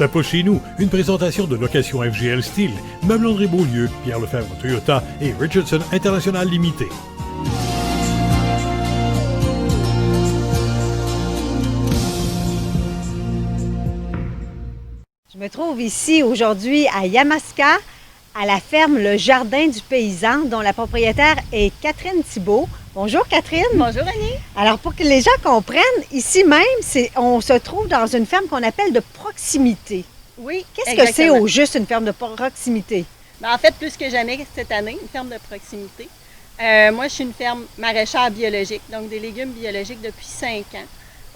Ça pousse chez nous, une présentation de location FGL Style, Meubles André Beaulieu, Pierre Lefebvre Toyota et Richardson International Limité. Je me trouve ici aujourd'hui à Yamaska, à la ferme Le Jardin du Paysan, dont la propriétaire est Catherine Thibault. Bonjour Catherine. Bonjour Annie. Alors pour que les gens comprennent, ici même, on se trouve dans une ferme qu'on appelle de proximité. Oui, Qu'est-ce que c'est au juste une ferme de proximité? En fait, plus que jamais cette année, une ferme de proximité. Moi, je suis une ferme maraîchère biologique, donc des légumes biologiques depuis 5 ans.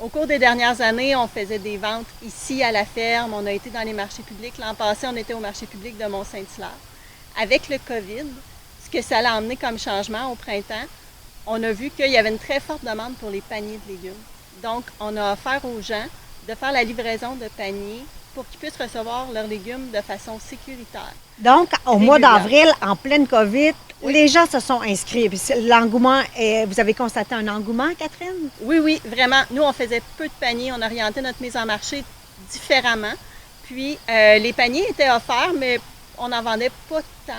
Au cours des dernières années, on faisait des ventes ici à la ferme. On a été dans les marchés publics. L'an passé, on était au marché public de Mont-Saint-Hilaire. Avec le COVID, ce que ça a amené comme changement au printemps, on a vu qu'il y avait une très forte demande pour les paniers de légumes. Donc, on a offert aux gens de faire la livraison de paniers pour qu'ils puissent recevoir leurs légumes de façon sécuritaire. Donc, au mois Régulière. d'avril, en pleine COVID, Oui. les gens se sont inscrits. Puis l'engouement, vous avez constaté un engouement, Catherine? Oui, vraiment. Nous, on faisait peu de paniers. On orientait notre mise en marché différemment. Puis, les paniers étaient offerts, mais on n'en vendait pas tant.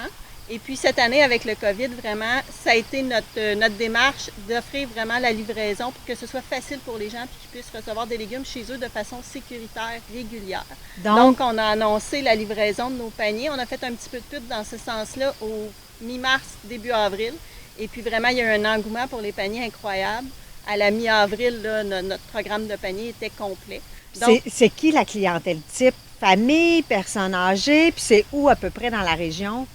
Et puis, cette année, avec le COVID, vraiment, ça a été notre démarche d'offrir vraiment la livraison pour que ce soit facile pour les gens et qu'ils puissent recevoir des légumes chez eux de façon sécuritaire, régulière. Donc, on a annoncé la livraison de nos paniers. On a fait un petit peu de pub dans ce sens-là au mi-mars, début avril. Et puis, vraiment, il y a eu un engouement pour les paniers incroyable. À la mi-avril, là, notre programme de paniers était complet. Donc, C'est qui la clientèle type? Famille, personnes âgées, puis c'est où à peu près dans la région?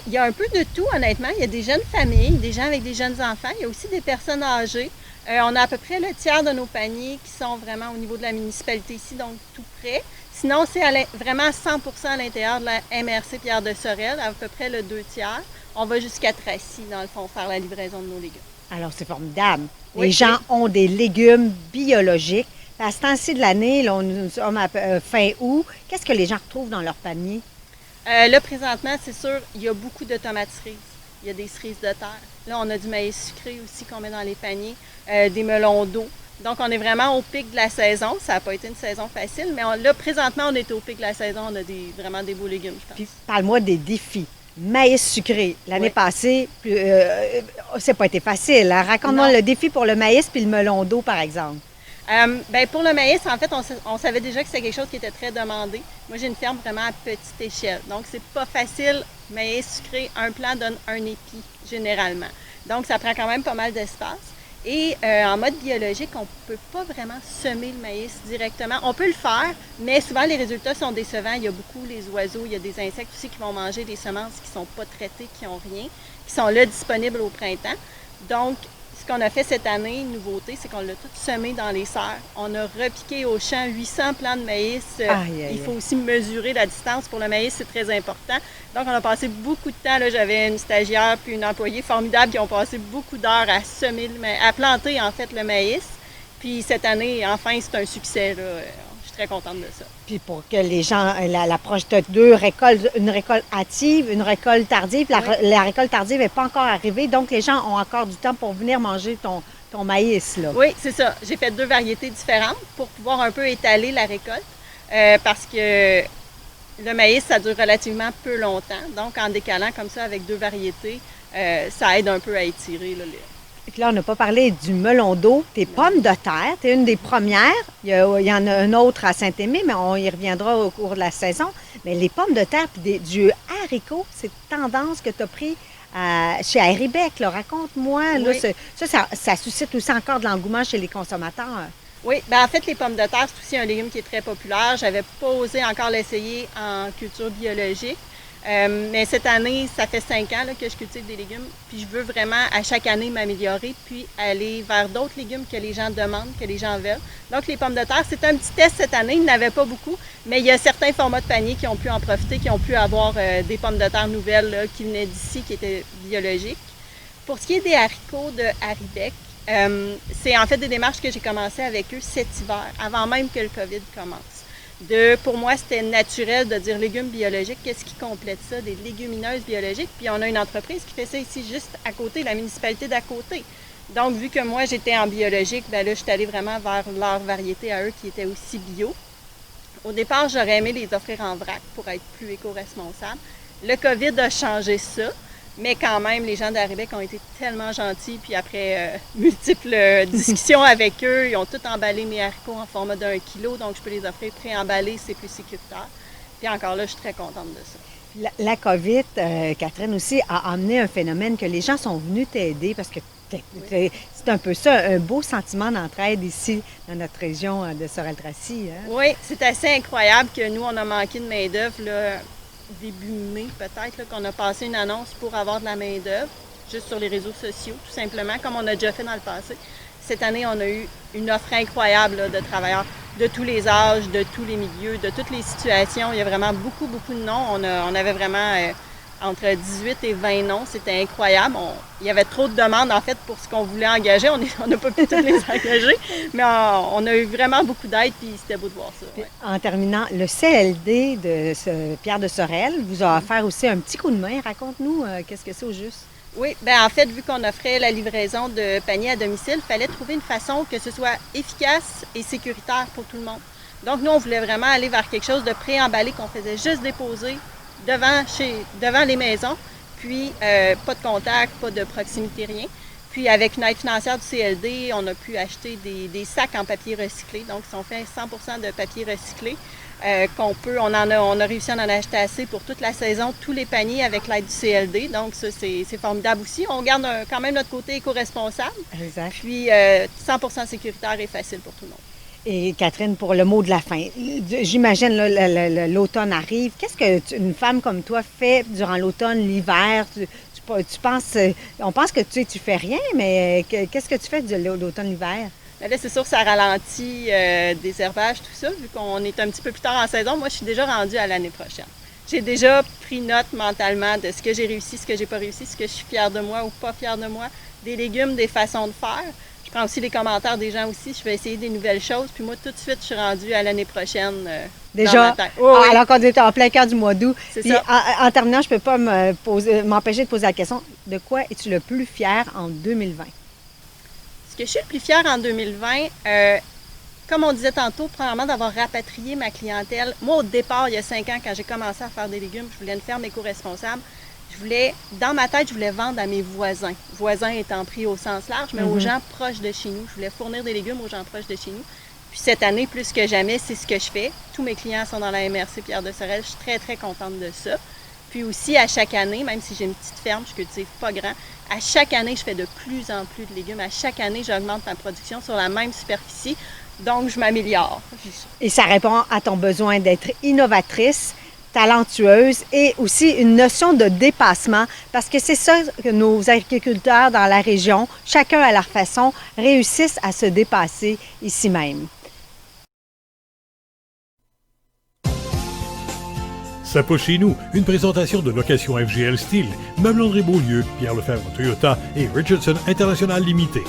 il y a un peu de tout, honnêtement. Il y a des jeunes familles, des gens avec des jeunes enfants. Il y a aussi des personnes âgées. On a à peu près le tiers de nos paniers qui sont vraiment au niveau de la municipalité ici, donc tout près. Sinon, c'est vraiment 100% à l'intérieur de la MRC Pierre de Sorel, à peu près le 2 tiers. On va jusqu'à Tracy, dans le fond, faire la livraison de nos légumes. Alors, c'est formidable. Oui, Les gens ont des légumes biologiques. À ce temps-ci de l'année, là, nous sommes à fin août. Qu'est-ce que les gens retrouvent dans leur panier? Là, présentement, c'est sûr, il y a beaucoup de tomates cerises. Il y a des cerises de terre. Là, on a du maïs sucré aussi qu'on met dans les paniers, des melons d'eau. Donc, on est vraiment au pic de la saison. Ça n'a pas été une saison facile, mais là, présentement, on est au pic de la saison. On a vraiment des beaux légumes, je pense. Puis, parle-moi des défis. Maïs sucré. L'année Oui. passée, c'est pas été facile. Hein? Raconte-moi Non. le défi pour le maïs puis le melon d'eau, par exemple. Pour le maïs, en fait, on savait déjà que c'était quelque chose qui était très demandé. Moi, j'ai une ferme vraiment à petite échelle. Donc, c'est pas facile. Maïs sucré, un plant donne un épi, généralement. Donc, ça prend quand même pas mal d'espace. Et en mode biologique, on ne peut pas vraiment semer le maïs directement. On peut le faire, mais souvent, les résultats sont décevants. Il y a beaucoup les oiseaux, il y a des insectes aussi qui vont manger des semences qui ne sont pas traitées, qui n'ont rien, qui sont là disponibles au printemps. Donc, ce qu'on a fait cette année, une nouveauté, c'est qu'on l'a tout semé dans les serres. On a repiqué au champ 800 plants de maïs. Il faut aussi mesurer la distance pour le maïs, c'est très important. Donc, on a passé beaucoup de temps. Là, j'avais une stagiaire puis une employée formidable qui ont passé beaucoup d'heures à semer, à planter en fait le maïs. Puis cette année, enfin, c'est un succès. Là. Je suis très contente de ça. Puis pour que les gens, l'approche de deux récoltes, une récolte hâtive, une récolte tardive. La récolte tardive n'est pas encore arrivée, donc les gens ont encore du temps pour venir manger ton maïs. Là. Oui, c'est ça. J'ai fait 2 variétés différentes pour pouvoir un peu étaler la récolte parce que le maïs, ça dure relativement peu longtemps. Donc, en décalant comme ça avec 2 variétés, ça aide un peu à étirer là, Puis là, on n'a pas parlé du melon d'eau, tes pommes de terre. Tu es une des premières. Il y en a un autre à Saint-Aimé, mais on y reviendra au cours de la saison. Mais les pommes de terre puis du haricot, c'est une tendance que tu as pris chez Héribec. Raconte-moi. Oui. Là, ça suscite aussi encore de l'engouement chez les consommateurs. Oui, en fait, les pommes de terre, c'est aussi un légume qui est très populaire. J'avais pas osé encore l'essayer en culture biologique. Mais cette année, ça fait 5 ans là, que je cultive des légumes. Puis je veux vraiment à chaque année m'améliorer puis aller vers d'autres légumes que les gens demandent, que les gens veulent. Donc les pommes de terre, c'est un petit test cette année. Il n'y en avait pas beaucoup, mais il y a certains formats de panier qui ont pu en profiter, qui ont pu avoir des pommes de terre nouvelles là, qui venaient d'ici, qui étaient biologiques. Pour ce qui est des haricots de Haribec, c'est en fait des démarches que j'ai commencées avec eux cet hiver, avant même que le COVID commence. Pour moi, c'était naturel de dire légumes biologiques. Qu'est-ce qui complète ça? Des légumineuses biologiques. Puis on a une entreprise qui fait ça ici juste à côté, la municipalité d'à côté. Donc, vu que moi, j'étais en biologique, ben là, je suis allée vraiment vers leur variété à eux qui était aussi bio. Au départ, j'aurais aimé les offrir en vrac pour être plus éco-responsable. Le COVID a changé ça, mais quand même, les gens d'Aribec ont été tellement gentils. Puis après multiples discussions avec eux, ils ont tout emballé mes haricots en format d'1 kilo, donc je peux les offrir pré-emballés, c'est plus sécuritaire. Puis encore là, je suis très contente de ça. La COVID, Catherine, aussi, a amené un phénomène que les gens sont venus t'aider parce que c'est un peu ça, un beau sentiment d'entraide ici, dans notre région de Sorel-Tracy. Hein? Oui, c'est assez incroyable que nous, on a manqué de main-d'œuvre début mai, peut-être, qu'on a passé une annonce pour avoir de la main-d'œuvre, juste sur les réseaux sociaux, tout simplement, comme on a déjà fait dans le passé. Cette année, on a eu une offre incroyable là, de travailleurs de tous les âges, de tous les milieux, de toutes les situations. Il y a vraiment beaucoup, beaucoup de noms. On avait vraiment entre 18 et 20 noms. C'était incroyable. Il y avait trop de demandes, en fait, pour ce qu'on voulait engager. On n'a pas pu toutes les engager, mais on a eu vraiment beaucoup d'aide, puis c'était beau de voir ça. Ouais. En terminant, le CLD de Pierre de Sorel vous a offert aussi un petit coup de main. Raconte-nous, qu'est-ce que c'est au juste? Oui, bien en fait, vu qu'on offrait la livraison de paniers à domicile, il fallait trouver une façon que ce soit efficace et sécuritaire pour tout le monde. Donc, nous, on voulait vraiment aller vers quelque chose de pré-emballé qu'on faisait juste déposer devant les maisons, puis pas de contact, pas de proximité, rien. Puis, avec une aide financière du CLD, on a pu acheter des sacs en papier recyclé. Donc, ils sont faits 100% de papier recyclé. On a réussi à en acheter assez pour toute la saison, tous les paniers avec l'aide du CLD. Donc, ça, c'est formidable aussi. On garde quand même notre côté éco-responsable. Exact. Puis, 100% sécuritaire et facile pour tout le monde. Et Catherine, pour le mot de la fin, j'imagine l'automne arrive. Qu'est-ce qu'une femme comme toi fait durant l'automne, l'hiver? Tu penses, on pense que tu fais rien, mais qu'est-ce que tu fais de l'automne, l'hiver? Là, c'est sûr que ça ralentit des herbages, tout ça, vu qu'on est un petit peu plus tard en saison. Moi, je suis déjà rendue à l'année prochaine. J'ai déjà pris note mentalement de ce que j'ai réussi, ce que j'ai pas réussi, ce que je suis fière de moi ou pas fière de moi, des légumes, des façons de faire. Je prends aussi les commentaires des gens aussi. Je vais essayer des nouvelles choses. Puis moi, tout de suite, je suis rendue à l'année prochaine. Déjà? Dans ma tête. Oui. Alors qu'on est en plein cœur du mois d'août. C'est Puis ça. En terminant, je ne peux pas m'empêcher de poser la question, de quoi es-tu le plus fière en 2020? Ce que je suis le plus fière en 2020, comme on disait tantôt, premièrement, d'avoir rapatrié ma clientèle. Moi, au départ, il y a 5 ans, quand j'ai commencé à faire des légumes, je voulais une ferme éco-responsable. Dans ma tête, je voulais vendre à mes voisins. Voisins étant pris au sens large, mais aux gens proches de chez nous. Je voulais fournir des légumes aux gens proches de chez nous. Puis cette année, plus que jamais, c'est ce que je fais. Tous mes clients sont dans la MRC Pierre de Sorel. Je suis très, très contente de ça. Puis aussi, à chaque année, même si j'ai une petite ferme, je cultive pas grand, à chaque année, je fais de plus en plus de légumes. À chaque année, j'augmente ma production sur la même superficie. Donc, je m'améliore. Et ça répond à ton besoin d'être innovatrice, talentueuse et aussi une notion de dépassement, parce que c'est ça que nos agriculteurs dans la région, chacun à leur façon, réussissent à se dépasser ici même. Ça peut chez nous, une présentation de location FGL Style, Meubles André Beaulieu, Pierre Lefebvre Toyota et Richardson International Limité.